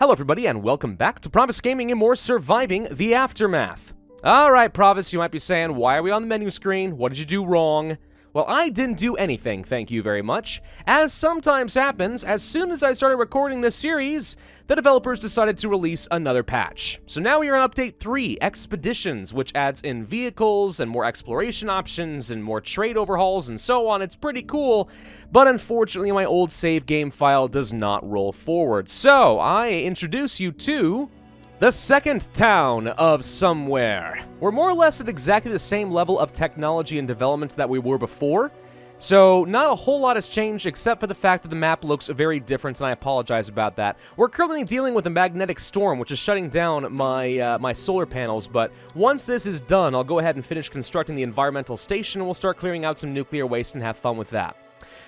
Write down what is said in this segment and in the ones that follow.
Hello everybody and welcome back to Pravus Gaming and more Surviving the Aftermath. Alright Pravus, you might be saying, why are we on the menu screen? What did you do wrong? Well, I didn't do anything, thank you very much. As sometimes happens, as soon as I started recording this series, the developers decided to release another patch. So now we are on Update 3, Expeditions, which adds in vehicles and more exploration options and more trade overhauls and so on. It's pretty cool, but unfortunately my old save game file does not roll forward. So I introduce you to the second town of somewhere. We're more or less at exactly the same level of technology and development that we were before, so not a whole lot has changed except for the fact that the map looks very different, and I apologize about that. We're currently dealing with a magnetic storm, which is shutting down my solar panels, but once this is done, I'll go ahead and finish constructing the environmental station, and we'll start clearing out some nuclear waste and have fun with that.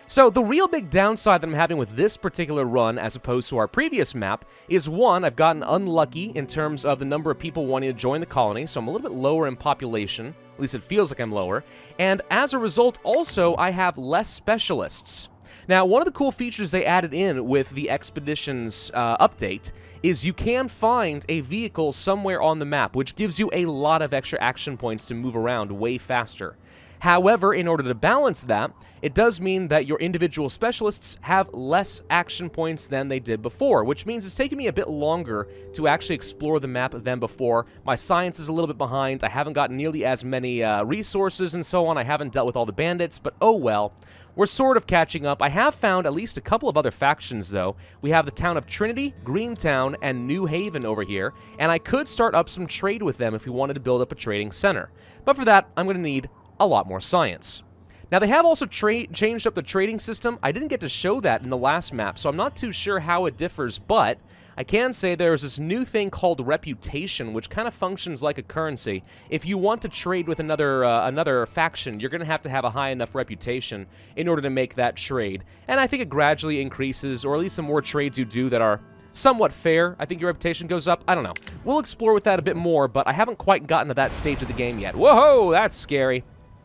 So, the real big downside that I'm having with this particular run, as opposed to our previous map, is one, I've gotten unlucky in terms of the number of people wanting to join the colony, so I'm a little bit lower in population, at least it feels like I'm lower, and as a result, also, I have less specialists. Now, one of the cool features they added in with the Expeditions update is you can find a vehicle somewhere on the map, which gives you a lot of extra action points to move around way faster. However, in order to balance that, it does mean that your individual specialists have less action points than they did before, which means it's taking me a bit longer to actually explore the map than before. My science is a little bit behind, I haven't got nearly as many resources and so on, I haven't dealt with all the bandits, but oh well. We're sort of catching up. I have found at least a couple of other factions, though. We have the town of Trinity, Greentown, and New Haven over here, and I could start up some trade with them if we wanted to build up a trading center. But for that, I'm going to need a lot more science. Now, they have also changed up the trading system. I didn't get to show that in the last map, so I'm not too sure how it differs, but I can say there's this new thing called reputation, which kind of functions like a currency. If you want to trade with another faction, you're going to have a high enough reputation in order to make that trade. And I think it gradually increases, or at least the more trades you do that are somewhat fair, I think your reputation goes up. I don't know. We'll explore with that a bit more, but I haven't quite gotten to that stage of the game yet. Whoa, that's scary.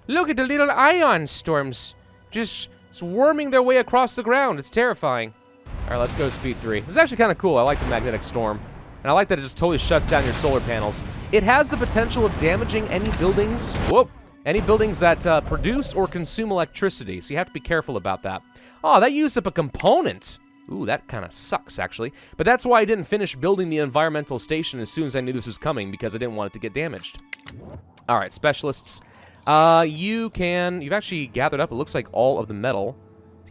Look at the little ion storms just swarming their way across the ground. It's terrifying. All right, let's go speed 3. It's actually kind of cool. I like the magnetic storm. And I like that it just totally shuts down your solar panels. It has the potential of damaging any buildings. Whoop! Any buildings that produce or consume electricity. So you have to be careful about that. Oh, that used up a component. Ooh, that kind of sucks, actually. But that's why I didn't finish building the environmental station as soon as I knew this was coming, because I didn't want it to get damaged. All right, specialists. You've actually gathered up, it looks like, all of the metal.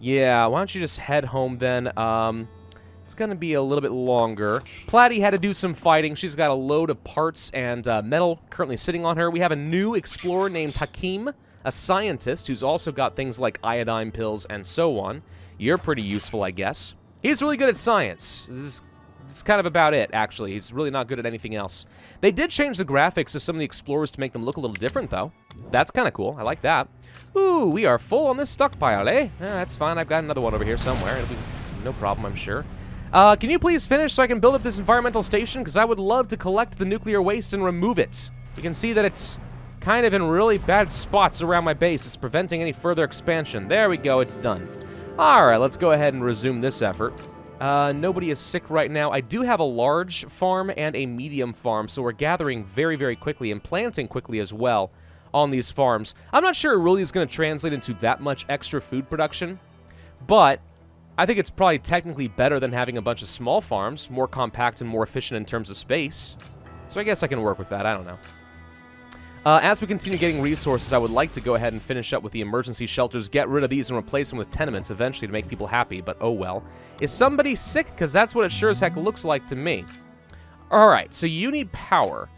Yeah, why don't you just head home then? It's gonna be a little bit longer. Platy had to do some fighting. She's got a load of parts and metal currently sitting on her. We have a new explorer named Hakim, a scientist who's also got things like iodine pills and so on. You're pretty useful, I guess. He's really good at science. This is kind of about it, actually. He's really not good at anything else. They did change the graphics of some of the explorers to make them look a little different, though. That's kind of cool. I like that. Ooh, we are full on this stockpile, eh? That's fine. I've got another one over here somewhere. It'll be no problem, I'm sure. Can you please finish so I can build up this environmental station? Because I would love to collect the nuclear waste and remove it. You can see that it's kind of in really bad spots around my base. It's preventing any further expansion. There we go. It's done. All right, let's go ahead and resume this effort. Nobody is sick right now. I do have a large farm and a medium farm, so we're gathering very, very quickly and planting quickly as well on these farms. I'm not sure it really is going to translate into that much extra food production, but I think it's probably technically better than having a bunch of small farms, more compact and more efficient in terms of space. So I guess I can work with that. I don't know. As we continue getting resources, I would like to go ahead and finish up with the emergency shelters, get rid of these and replace them with tenements eventually to make people happy, but oh well. Is somebody sick? Because that's what it sure as heck looks like to me. Alright, so you need power.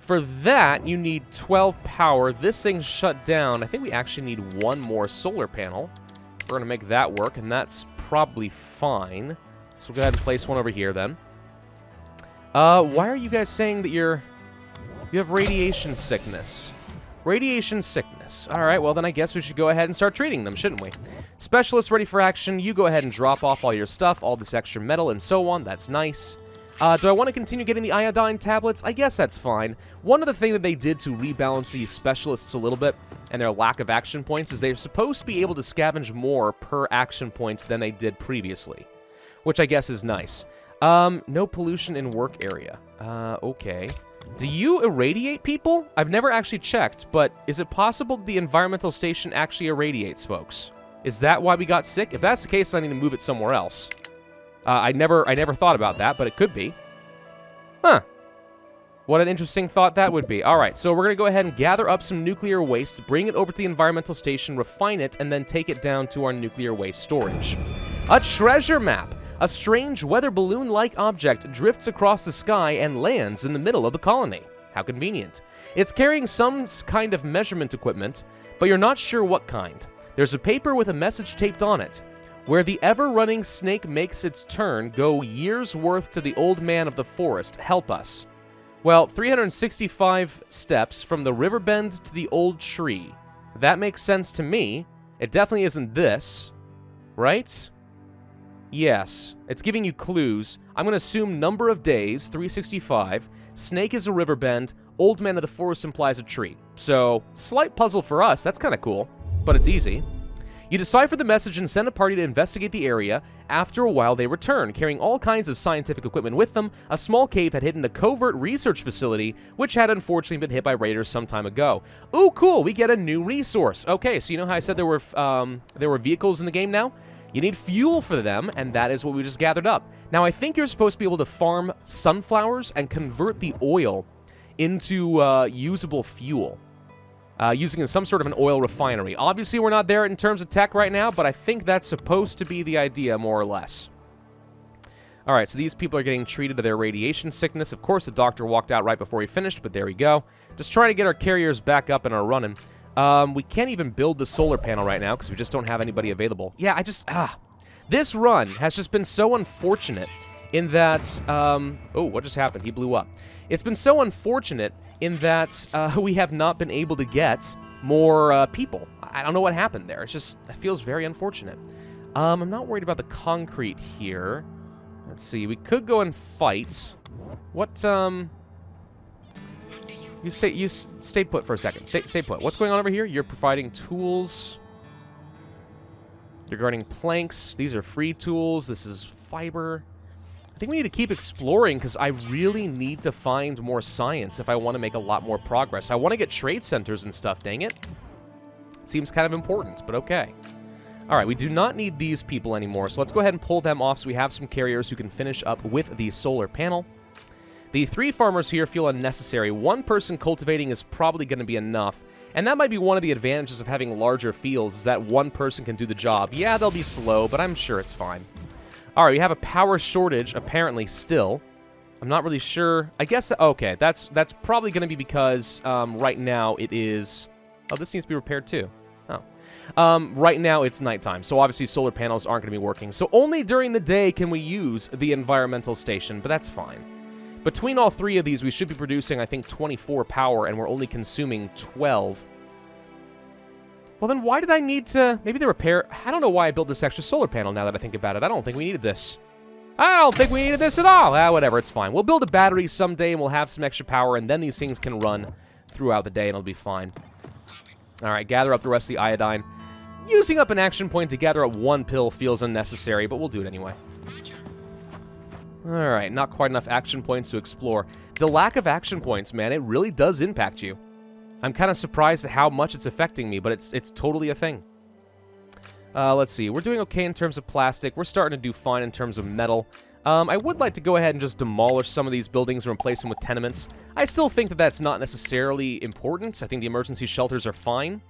For that, you need 12 power. This thing's shut down. I think we actually need one more solar panel. We're going to make that work, and that's probably fine. So we'll go ahead and place one over here, then. Why are you guys saying that you have radiation sickness? Radiation sickness. Alright, well then I guess we should go ahead and start treating them, shouldn't we? Specialists ready for action. You go ahead and drop off all your stuff, all this extra metal and so on. That's nice. Do I want to continue getting the iodine tablets? I guess that's fine. One of the things that they did to rebalance these specialists a little bit, and their lack of action points, is they're supposed to be able to scavenge more per action point than they did previously. which I guess is nice. No pollution in work area. Okay. Do you irradiate people? I've never actually checked, but is it possible the environmental station actually irradiates folks? Is that why we got sick? If that's the case, I need to move it somewhere else. I never thought about that, but it could be. Huh. What an interesting thought that would be. All right, so we're going to go ahead and gather up some nuclear waste, bring it over to the environmental station, refine it, and then take it down to our nuclear waste storage. A treasure map. A strange weather balloon-like object drifts across the sky and lands in the middle of the colony. How convenient. It's carrying some kind of measurement equipment, but you're not sure what kind. There's a paper with a message taped on it. Where the ever-running snake makes its turn, go years' worth to the old man of the forest. Help us. Well, 365 steps from the river bend to the old tree. That makes sense to me. It definitely isn't this, right? Yes, it's giving you clues. I'm going to assume number of days, 365. Snake is a river bend. Old man of the forest implies a tree. So, slight puzzle for us. That's kind of cool, but it's easy. You decipher the message and send a party to investigate the area. After a while, they return, carrying all kinds of scientific equipment with them. A small cave had hidden a covert research facility, which had unfortunately been hit by raiders some time ago. Ooh, cool, we get a new resource. Okay, so you know how I said there were vehicles in the game now? You need fuel for them, and that is what we just gathered up. Now, I think you're supposed to be able to farm sunflowers and convert the oil into usable fuel. Using some sort of an oil refinery. Obviously, we're not there in terms of tech right now, but I think that's supposed to be the idea, more or less. All right, so these people are getting treated to their radiation sickness. Of course, the doctor walked out right before he finished, but there we go. Just trying to get our carriers back up and are running. We can't even build the solar panel right now because we just don't have anybody available. Yeah, this run has just been so unfortunate in that... oh, what just happened? He blew up. It's been so unfortunate in that we have not been able to get more people. I don't know what happened there. It feels very unfortunate. I'm not worried about the concrete here. Let's see. We could go and fight. What, You stay put for a second. Stay put. What's going on over here? You're providing tools. You're guarding planks. These are free tools. This is fiber. I think we need to keep exploring because I really need to find more science if I want to make a lot more progress. I want to get trade centers and stuff, dang it. It seems kind of important, but okay. All right, we do not need these people anymore, so let's go ahead and pull them off so we have some carriers who can finish up with the solar panel. The 3 farmers here feel unnecessary. 1 person cultivating is probably going to be enough, and that might be one of the advantages of having larger fields, is that 1 person can do the job. Yeah, they'll be slow, but I'm sure it's fine. All right, we have a power shortage, apparently, still. I'm not really sure. I guess, okay, that's probably going to be because right now it is... Oh, this needs to be repaired too. Oh. Right now it's nighttime, so obviously solar panels aren't going to be working. So only during the day can we use the environmental station, but that's fine. Between all 3 of these, we should be producing, I think, 24 power, and we're only consuming 12. Well, then why did I need to... Maybe the repair... I don't know why I built this extra solar panel now that I think about it. I don't think we needed this. I don't think we needed this at all. Whatever, it's fine. We'll build a battery someday, and we'll have some extra power, and then these things can run throughout the day, and it'll be fine. All right, gather up the rest of the iodine. Using up an action point to gather up 1 pill feels unnecessary, but we'll do it anyway. All right, not quite enough action points to explore. The lack of action points, man, it really does impact you. I'm kind of surprised at how much it's affecting me, but it's totally a thing. Let's see. We're doing okay in terms of plastic. We're starting to do fine in terms of metal. I would like to go ahead and just demolish some of these buildings and replace them with tenements. I still think that that's not necessarily important. I think the emergency shelters are fine.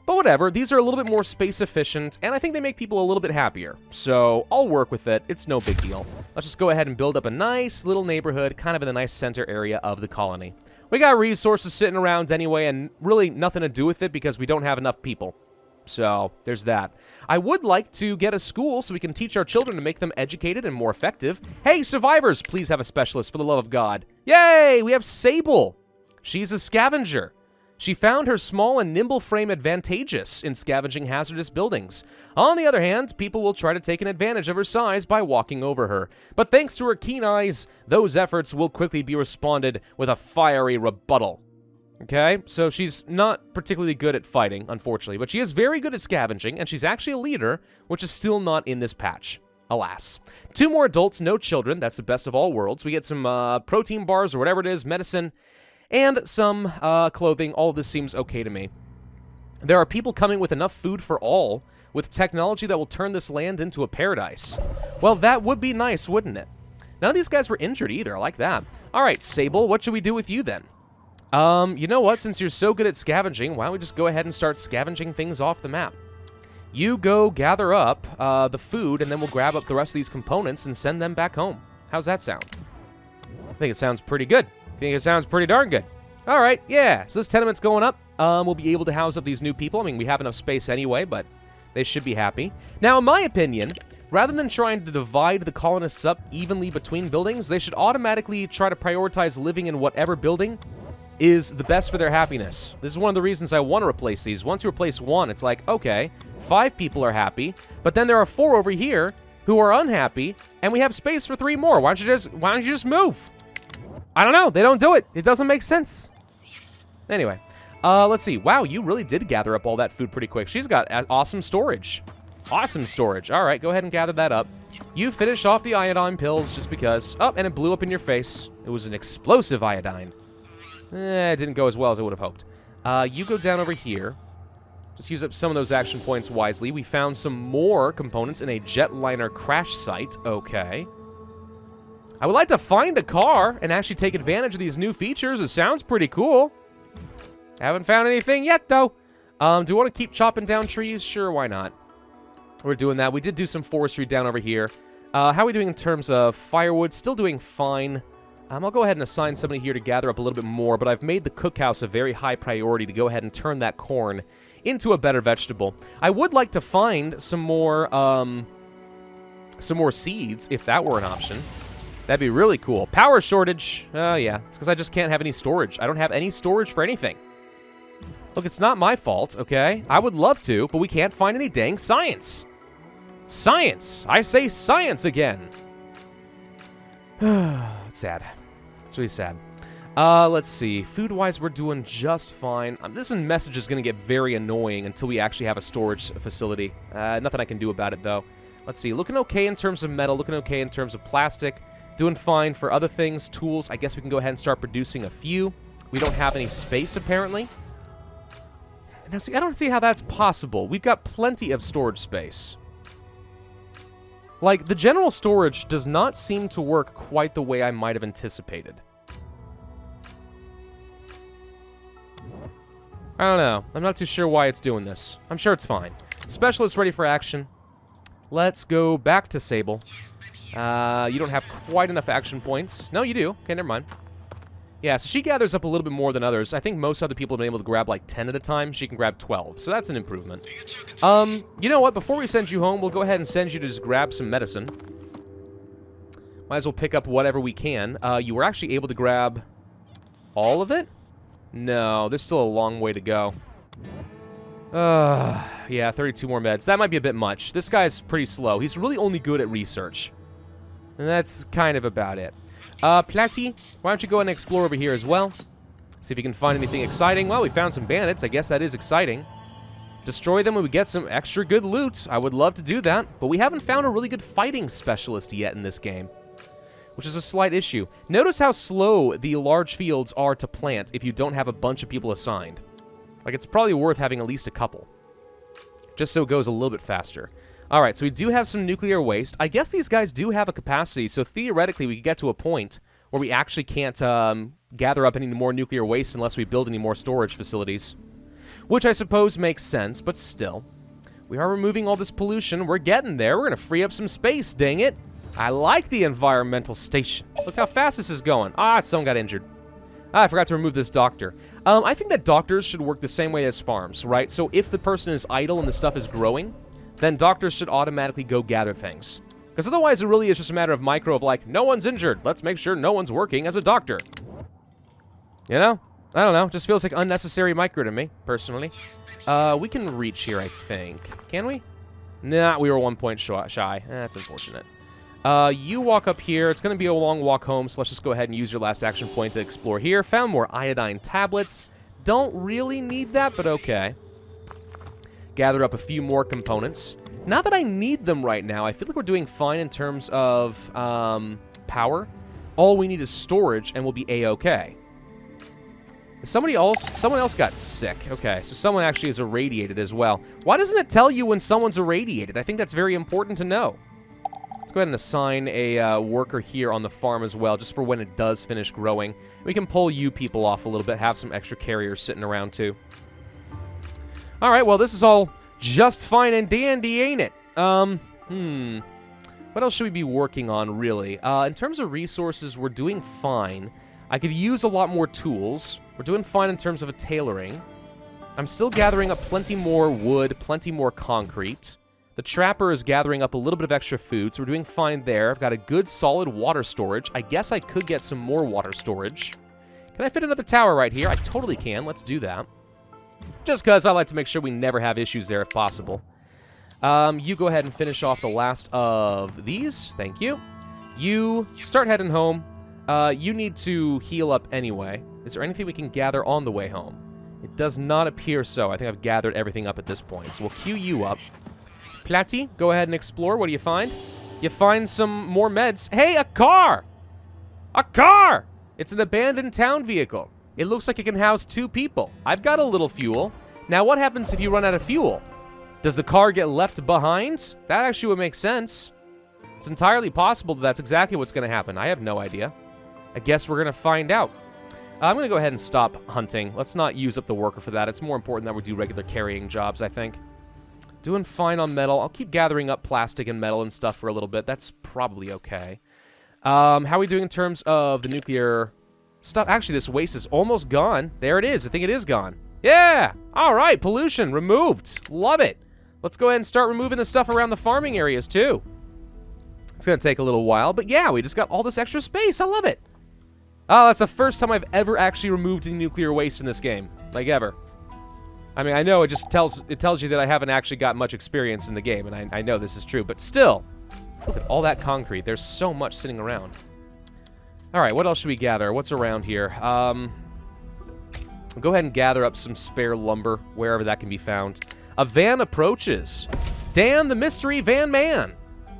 But whatever, these are a little bit more space efficient, and I think they make people a little bit happier. So I'll work with it. It's no big deal. Let's just go ahead and build up a nice little neighborhood, kind of in the nice center area of the colony. We got resources sitting around anyway, and really nothing to do with it because we don't have enough people. So there's that. I would like to get a school so we can teach our children to make them educated and more effective. Hey, survivors, please have a specialist for the love of God. Yay, we have Sable. She's a scavenger. She found her small and nimble frame advantageous in scavenging hazardous buildings. On the other hand, people will try to take an advantage of her size by walking over her. But thanks to her keen eyes, those efforts will quickly be responded with a fiery rebuttal. Okay, so she's not particularly good at fighting, unfortunately, but she is very good at scavenging, and she's actually a leader, which is still not in this patch. Alas. 2 more adults, no children. That's the best of all worlds. We get some protein bars or whatever it is, medicine, and some clothing. All of this seems okay to me. There are people coming with enough food for all, with technology that will turn this land into a paradise. Well, that would be nice, wouldn't it? None of these guys were injured either. I like that. All right, Sable, what should we do with you then? You know what? Since you're so good at scavenging, why don't we just go ahead and start scavenging things off the map? You go gather up the food, and then we'll grab up the rest of these components and send them back home. How's that sound? I think it sounds pretty good. I think it sounds pretty darn good. All right, yeah. So this tenement's going up. We'll be able to house up these new people. I mean, we have enough space anyway, but they should be happy. Now, in my opinion, rather than trying to divide the colonists up evenly between buildings, they should automatically try to prioritize living in whatever building is the best for their happiness. This is one of the reasons I want to replace these. Once you replace one, it's like, okay, 5 people are happy, but then there are 4 over here who are unhappy, and we have space for 3 more. Why don't you just move? I don't know. They don't do it. It doesn't make sense. Anyway, let's see. Wow, you really did gather up all that food pretty quick. She's got awesome storage. Awesome storage. All right, go ahead and gather that up. You finish off the iodine pills just because. Oh, and it blew up in your face. It was an explosive iodine. It didn't go as well as I would have hoped. You go down over here. Just use up some of those action points wisely. We found some more components in a jetliner crash site. Okay. I would like to find a car and actually take advantage of these new features. It sounds pretty cool. Haven't found anything yet, though. Do we want to keep chopping down trees? Sure, why not? We're doing that. We did do some forestry down over here. How are we doing in terms of firewood? Still doing fine. I'll go ahead and assign somebody here to gather up a little bit more, but I've made the cookhouse a very high priority to go ahead and turn that corn into a better vegetable. I would like to find some more seeds, if that were an option. That'd be really cool. Power shortage. Oh, yeah. It's because I just can't have any storage. I don't have any storage for anything. Look, it's not my fault, okay? I would love to, but we can't find any dang science. Science! I say science again. It's sad. It's really sad. Let's see. Food-wise, we're doing just fine. This message is going to get very annoying until we actually have a storage facility. Nothing I can do about it, though. Let's see. Looking okay in terms of metal. Looking okay in terms of plastic. Doing fine for other things. Tools, I guess we can go ahead and start producing a few. We don't have any space, apparently. Now, see, I don't see how that's possible. We've got plenty of storage space. Like, the general storage does not seem to work quite the way I might have anticipated. I don't know. I'm not too sure why it's doing this. I'm sure it's fine. Specialist ready for action. Let's go back to Sable. You don't have quite enough action points. No, you do. Okay, never mind. Yeah, so she gathers up a little bit more than others. I think most other people have been able to grab like 10 at a time. She can grab 12, so that's an improvement. You know what? Before we send you home, we'll go ahead and send you to just grab some medicine. Might as well pick up whatever we can. You were actually able to grab all of it? No, there's still a long way to go. Yeah, 32 more meds. That might be a bit much. This guy's pretty slow. He's really only good at research. And that's kind of about it. Platy, why don't you go ahead and explore over here as well? See if you can find anything exciting. Well, we found some bandits. I guess that is exciting. Destroy them and we get some extra good loot. I would love to do that, but we haven't found a really good fighting specialist yet in this game, which is a slight issue. Notice how slow the large fields are to plant if you don't have a bunch of people assigned. Like, it's probably worth having at least a couple, just so it goes a little bit faster. All right, so we do have some nuclear waste. I guess these guys do have a capacity, so theoretically we could get to a point where we actually can't gather up any more nuclear waste unless we build any more storage facilities, which I suppose makes sense, but still. We are removing all this pollution. We're getting there. We're going to free up some space, dang it. I like the environmental station. Look how fast this is going. Someone got injured. I forgot to remove this doctor. I think that doctors should work the same way as farms, right? So if the person is idle and the stuff is growing, then doctors should automatically go gather things. Because otherwise it really is just a matter of micro of like, no one's injured. Let's make sure no one's working as a doctor. You know? I don't know. Just feels like unnecessary micro to me, personally. We can reach here, I think. Can we? Nah, we were 1 point shy. That's unfortunate. You walk up here. It's going to be a long walk home, so let's just go ahead and use your last action point to explore here. Found more iodine tablets. Don't really need that, but okay. Gather up a few more components. Not that I need them right now. I feel like we're doing fine in terms of power. All we need is storage, and we'll be A-okay. Someone else got sick. Okay, so someone actually is irradiated as well. Why doesn't it tell you when someone's irradiated? I think that's very important to know. Let's go ahead and assign a worker here on the farm as well, just for when it does finish growing. We can pull you people off a little bit, have some extra carriers sitting around too. All right, well, this is all just fine and dandy, ain't it? What else should we be working on, really? In terms of resources, we're doing fine. I could use a lot more tools. We're doing fine in terms of a tailoring. I'm still gathering up plenty more wood, plenty more concrete. The trapper is gathering up a little bit of extra food, so we're doing fine there. I've got a good, solid water storage. I guess I could get some more water storage. Can I fit another tower right here? I totally can. Let's do that. Just because I like to make sure we never have issues there if possible. You go ahead and finish off the last of these. Thank you. You start heading home. You need to heal up anyway. Is there anything we can gather on the way home? It does not appear so. I think I've gathered everything up at this point. So we'll queue you up. Platy, go ahead and explore. What do you find? You find some more meds. Hey, a car! A car! It's an abandoned town vehicle. It looks like it can house 2 people. I've got a little fuel. Now, what happens if you run out of fuel? Does the car get left behind? That actually would make sense. It's entirely possible that that's exactly what's going to happen. I have no idea. I guess we're going to find out. I'm going to go ahead and stop hunting. Let's not use up the worker for that. It's more important that we do regular carrying jobs, I think. Doing fine on metal. I'll keep gathering up plastic and metal and stuff for a little bit. That's probably okay. How are we doing in terms of the nuclear stuff? Actually, this waste is almost gone. There it is. I think it is gone. Yeah! All right, pollution removed. Love it. Let's go ahead and start removing the stuff around the farming areas, too. It's going to take a little while, but yeah, we just got all this extra space. I love it. Oh, that's the first time I've ever actually removed any nuclear waste in this game. Like, ever. I mean, I know it just tells you that I haven't actually got much experience in the game, and I know this is true, but still. Look at all that concrete. There's so much sitting around. All right, what else should we gather? What's around here? Go ahead and gather up some spare lumber, wherever that can be found. A van approaches. Dan the mystery van man.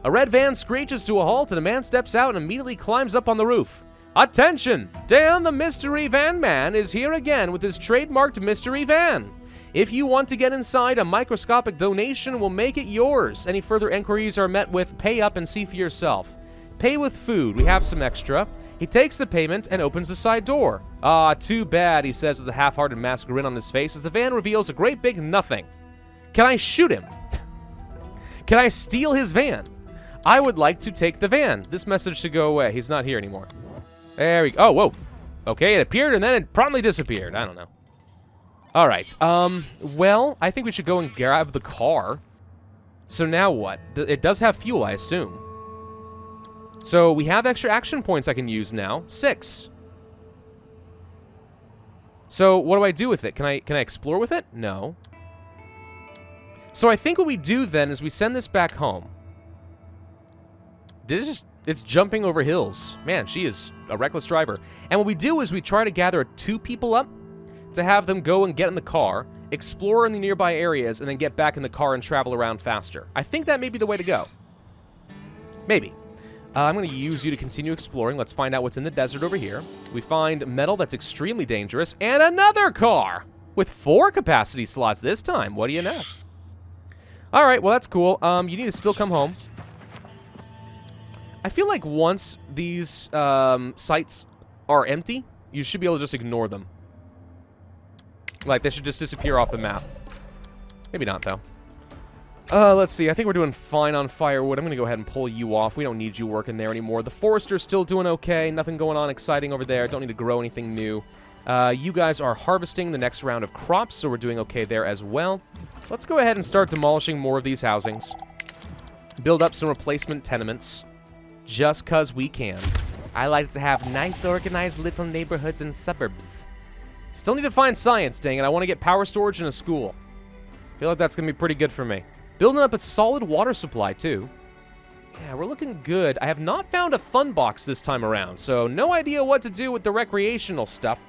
A red van screeches to a halt, and a man steps out and immediately climbs up on the roof. Attention! Dan the mystery van man is here again with his trademarked mystery van. If you want to get inside, a microscopic donation will make it yours. Any further inquiries are met with pay up and see for yourself. Pay with food. We have some extra. He takes the payment and opens the side door. Ah, too bad, he says with a half-hearted masked grin on his face as the van reveals a great big nothing. Can I shoot him? Can I steal his van? I would like to take the van. This message should go away. He's not here anymore. There we go. Oh, whoa. Okay, it appeared and then it promptly disappeared. I don't know. All right. Well, I think we should go and grab the car. So now what? It does have fuel, I assume. So we have extra action points I can use now. 6. So what do I do with it? Can I explore with it? No. So I think what we do then is we send this back home. It's jumping over hills. Man, she is a reckless driver. And what we do is we try to gather 2 people up to have them go and get in the car, explore in the nearby areas, and then get back in the car and travel around faster. I think that may be the way to go. Maybe. I'm going to use you to continue exploring. Let's find out what's in the desert over here. We find metal that's extremely dangerous, and another car! With 4 capacity slots this time. What do you know? Alright, well that's cool. You need to still come home. I feel like once these sites are empty, you should be able to just ignore them. Like, they should just disappear off the map. Maybe not, though. Let's see. I think we're doing fine on firewood. I'm going to go ahead and pull you off. We don't need you working there anymore. The forester's still doing okay. Nothing going on exciting over there. Don't need to grow anything new. You guys are harvesting the next round of crops, so we're doing okay there as well. Let's go ahead and start demolishing more of these housings. Build up some replacement tenements. Just because we can. I like to have nice, organized little neighborhoods and suburbs. Still need to find science, dang it. I want to get power storage in a school. Feel like that's going to be pretty good for me. Building up a solid water supply, too. Yeah, we're looking good. I have not found a fun box this time around, so no idea what to do with the recreational stuff.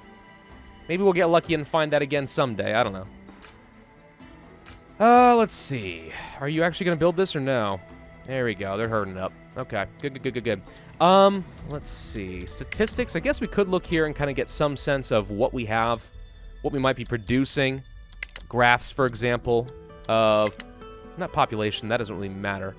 Maybe we'll get lucky and find that again someday. I don't know. Let's see. Are you actually going to build this or no? There we go. They're herding up. Okay. Good. Let's see. Statistics. I guess we could look here and kind of get some sense of what we have, what we might be producing. Graphs, for example, of... Not population. That doesn't really matter.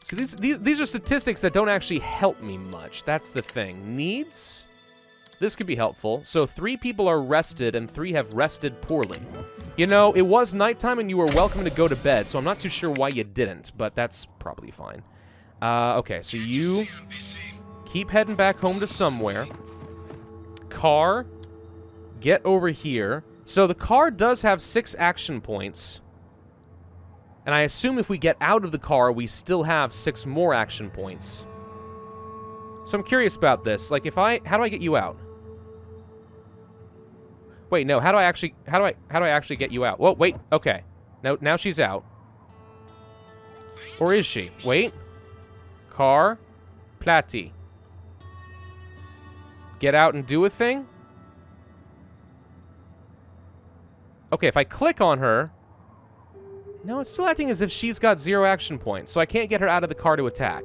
See, these are statistics that don't actually help me much. That's the thing. Needs? This could be helpful. So 3 people are rested and 3 have rested poorly. You know, it was nighttime and you were welcome to go to bed, so I'm not too sure why you didn't, but that's probably fine. Okay, so you keep heading back home to somewhere. Car, get over here. So the car does have 6 action points. And I assume if we get out of the car, we still have 6 more action points. So I'm curious about this. Like, how do I get you out? Wait, no, how do I actually get you out? Whoa, wait, okay. Now she's out. Or is she? Wait. Car. Plati. Get out and do a thing? Okay, if I click on her... No, it's still acting as if she's got 0 action points, so I can't get her out of the car to attack.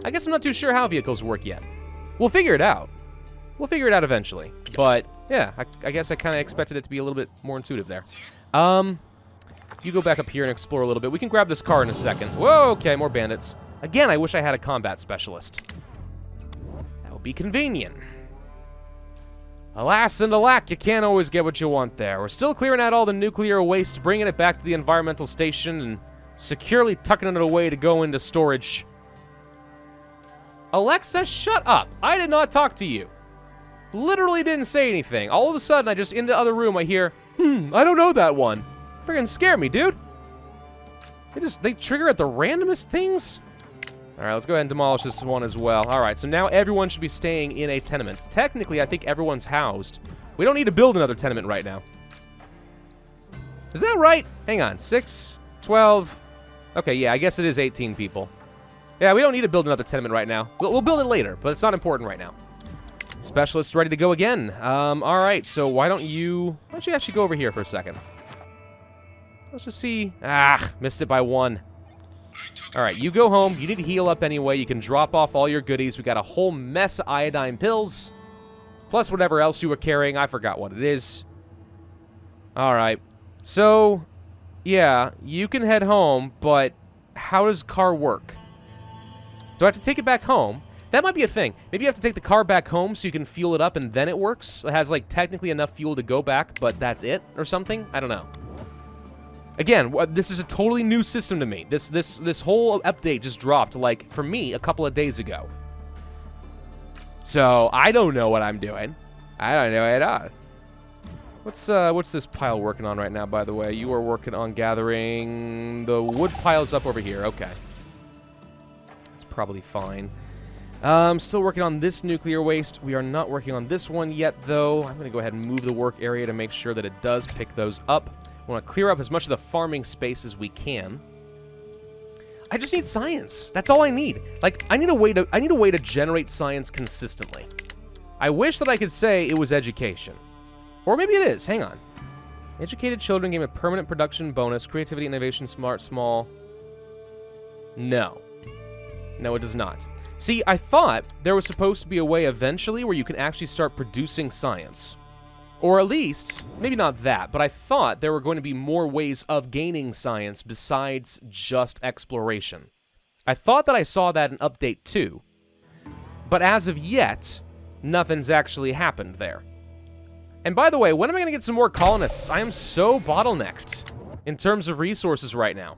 I guess I'm not too sure how vehicles work yet. We'll figure it out. We'll figure it out eventually. But, yeah, I guess I kind of expected it to be a little bit more intuitive there. You go back up here and explore a little bit. We can grab this car in a second. Whoa, okay, more bandits. Again, I wish I had a combat specialist. That would be convenient. Alas and alack, you can't always get what you want there. We're still clearing out all the nuclear waste, bringing it back to the environmental station, and securely tucking it away to go into storage. Alexa, shut up. I did not talk to you. Literally didn't say anything. All of a sudden, in the other room, I hear, I don't know that one. Friggin' scare me, dude. They trigger at the randomest things? Alright, let's go ahead and demolish this one as well. Alright, so now everyone should be staying in a tenement. Technically, I think everyone's housed. We don't need to build another tenement right now. Is that right? Hang on. 6, 12... Okay, yeah, I guess it is 18 people. Yeah, we don't need to build another tenement right now. We'll build it later, but it's not important right now. Specialist ready to go again. Alright, so why don't you actually go over here for a second? Let's just see. Missed it by 1. Alright, you go home. You need to heal up anyway. You can drop off all your goodies. We got a whole mess of iodine pills. Plus whatever else you were carrying. I forgot what it is. Alright. So, yeah, you can head home, but how does car work? Do I have to take it back home? That might be a thing. Maybe you have to take the car back home so you can fuel it up and then it works. It has, like, technically enough fuel to go back, but that's it or something? I don't know. Again, this is a totally new system to me. This whole update just dropped, like, for me, a couple of days ago. So, I don't know what I'm doing. I don't know at all. What's this pile working on right now, by the way? You are working on gathering the wood piles up over here. Okay. That's probably fine. Still working on this nuclear waste. We are not working on this one yet, though. I'm going to go ahead and move the work area to make sure that it does pick those up. I want to clear up as much of the farming space as we can. I just need science. That's all I need. Like, I need a way to generate science consistently. I wish that I could say it was education. Or maybe it is. Hang on. Educated children gain a permanent production bonus. Creativity, innovation, small. No. No, it does not. See, I thought there was supposed to be a way eventually where you can actually start producing science. Or at least, maybe not that, but I thought there were going to be more ways of gaining science besides just exploration. I thought that I saw that in Update 2. But as of yet, nothing's actually happened there. And by the way, when am I going to get some more colonists? I am so bottlenecked in terms of resources right now.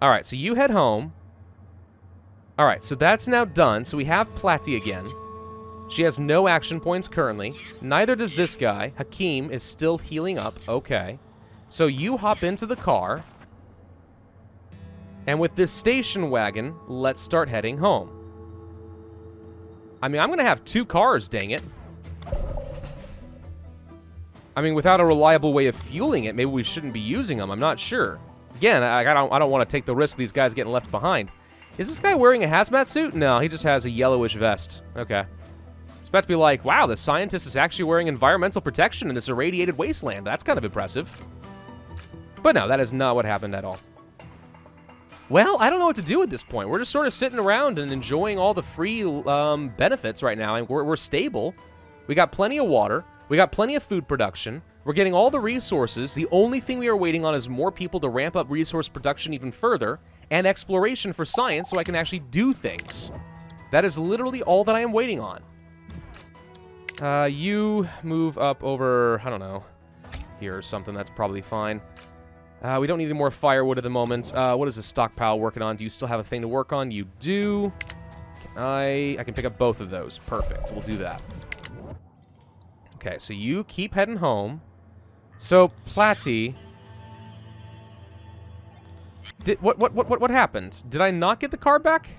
Alright, so you head home. Alright, so that's now done. So we have Plati again. She has no action points currently. Neither does this guy. Hakim is still healing up. Okay. So you hop into the car. And with this station wagon, let's start heading home. I mean, I'm going to have 2 cars, dang it. I mean, without a reliable way of fueling it, maybe we shouldn't be using them. I'm not sure. Again, I don't want to take the risk of these guys getting left behind. Is this guy wearing a hazmat suit? No, he just has a yellowish vest. Okay. about to be like, wow, the scientist is actually wearing environmental protection in this irradiated wasteland. That's kind of impressive. But no, that is not what happened at all. Well, I don't know what to do at this point. We're just sort of sitting around and enjoying all the free benefits right now. And we're stable. We got plenty of water. We got plenty of food production. We're getting all the resources. The only thing we are waiting on is more people to ramp up resource production even further and exploration for science so I can actually do things. That is literally all that I am waiting on. You move up over, I don't know, here or something. That's probably fine. We don't need any more firewood at the moment. What is the stockpile working on? Do you still have a thing to work on? You do. I can pick up both of those. Perfect. We'll do that. Okay, so you keep heading home. So, Platy... What happened? Did I not get the car back?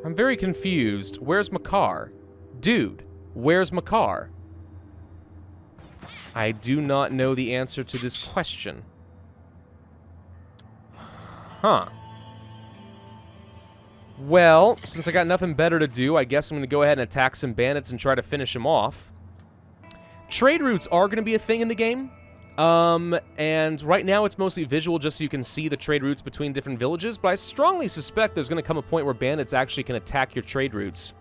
I'm very confused. Where's my car? Dude, where's my car? I do not know the answer to this question. Huh. Well, since I got nothing better to do, I guess I'm going to go ahead and attack some bandits and try to finish them off. Trade routes are going to be a thing in the game. And right now it's mostly visual just so you can see the trade routes between different villages, but I strongly suspect there's going to come a point where bandits actually can attack your trade routes.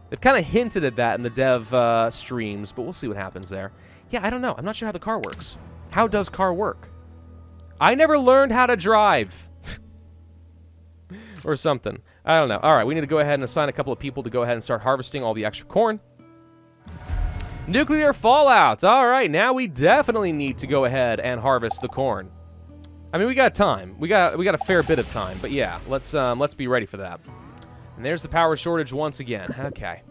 They've kind of hinted at that in the dev streams, but we'll see what happens there. Yeah, I don't know. I'm not sure how the car works. How does car work? I never learned how to drive. Or something. I don't know. All right, we need to go ahead and assign a couple of people to go ahead and start harvesting all the extra corn. Nuclear fallout. All right, now we definitely need to go ahead and harvest the corn. I mean, we got time. We got a fair bit of time, but yeah, let's be ready for that. And there's the power shortage once again. Okay.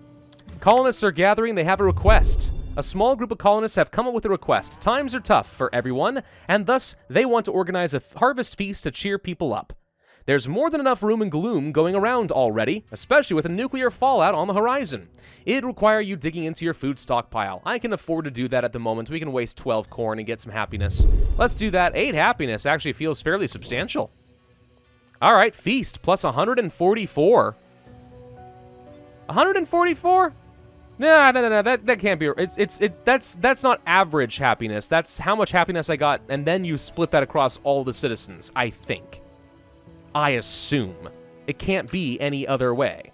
Colonists are gathering. They have a request. A small group of colonists have come up with a request. Times are tough for everyone, and thus they want to organize a harvest feast to cheer people up. There's more than enough room and gloom going around already, especially with a nuclear fallout on the horizon. It'd require you digging into your food stockpile. I can afford to do that at the moment. We can waste 12 corn and get some happiness. Let's do that. 8 happiness actually feels fairly substantial. All right, feast plus 144. 144? No, that can't be. That's not average happiness. That's how much happiness I got, and then you split that across all the citizens, I think. I assume. It can't be any other way.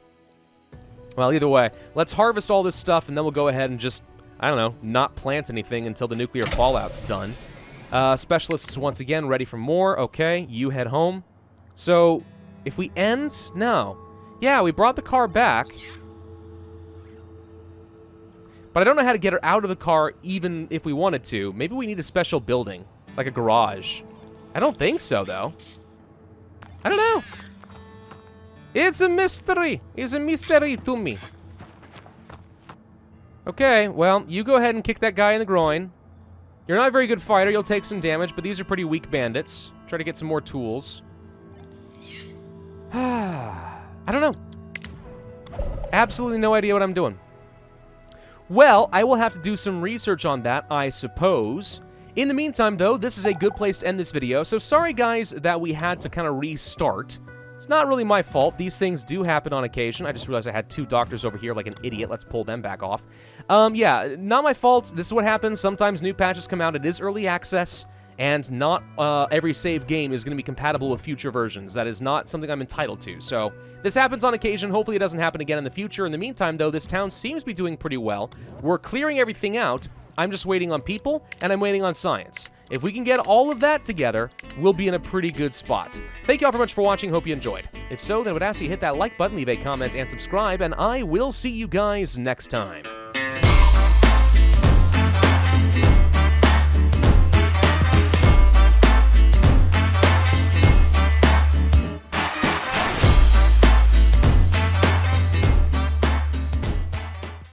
Well, either way, let's harvest all this stuff, and then we'll go ahead and just, I don't know, not plant anything until the nuclear fallout's done. Specialist is once again ready for more. Okay, you head home. So, if we end... No. Yeah, we brought the car back. But I don't know how to get her out of the car even if we wanted to. Maybe we need a special building, like a garage. I don't think so, though. I don't know. It's a mystery. It's a mystery to me. Okay, well, you go ahead and kick that guy in the groin. You're not a very good fighter. You'll take some damage, but these are pretty weak bandits. Try to get some more tools. I don't know. Absolutely no idea what I'm doing. Well, I will have to do some research on that, I suppose. In the meantime, though, this is a good place to end this video, so sorry, guys, that we had to kind of restart. It's not really my fault. These things do happen on occasion. I just realized I had 2 doctors over here like an idiot. Let's pull them back off. Yeah, not my fault. This is what happens. Sometimes new patches come out. It is early access, and not every save game is going to be compatible with future versions. That is not something I'm entitled to, so... This happens on occasion. Hopefully it doesn't happen again in the future. In the meantime, though, this town seems to be doing pretty well. We're clearing everything out. I'm just waiting on people, and I'm waiting on science. If we can get all of that together, we'll be in a pretty good spot. Thank you all very much for watching. Hope you enjoyed. If so, then I would ask you to hit that like button, leave a comment, and subscribe, and I will see you guys next time.